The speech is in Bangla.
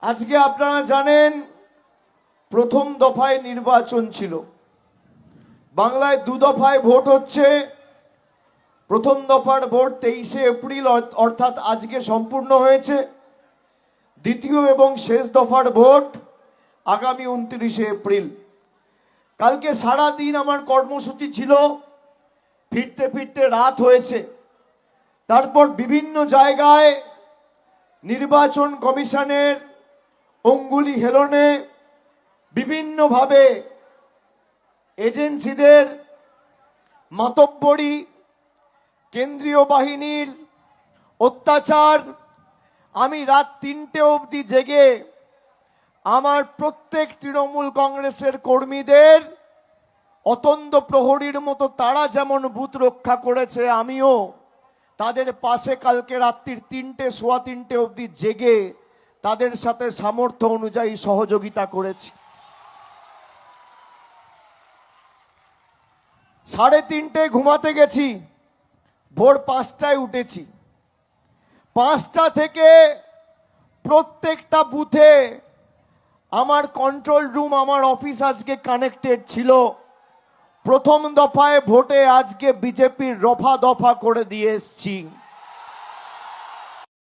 আজকে আপনারা জানেন প্রথম দফায় নির্বাচন ছিল। বাংলায় দু দফায় ভোট হচ্ছে। প্রথম দফার ভোট 23শে এপ্রিল অর্থাৎ আজকে সম্পূর্ণ হয়েছে। দ্বিতীয় এবং শেষ দফার ভোট আগামী 29শে এপ্রিল। কালকে সারা দিন আমার কর্মসূচি ছিল, ফিরতে ফিরতে রাত হয়েছে। তারপর বিভিন্ন জায়গায় নির্বাচন কমিশনের অঙ্গুলি হেলনে বিভিন্নভাবে এজেন্সিদের মাতব্বরি, কেন্দ্রীয় বাহিনীর অত্যাচার, আমি রাত 3টে অবধি জেগে আমার প্রত্যেক তৃণমূল কংগ্রেসের কর্মীদের অতন্দ্র প্রহরীর মতো তারা যেমন বুথ রক্ষা করেছে, আমিও তাদের পাশে কালকে রাত্রির 3টে, সোয়া 3টে অবধি জেগে তাদের সাথে সামর্থ্য অনুযায়ী সহযোগিতা করেছি। 3:30 ঘুমাতে গেছি, ভোর 5টায় উঠেছি। 5টা থেকে প্রত্যেকটা বুথে আমার কন্ট্রোল রুম, আমার অফিস আজকে কানেক্টেড ছিল। প্রথম দফায় ভোটে আজকে বিজেপির রফা দফা করে দিয়ে এসছি।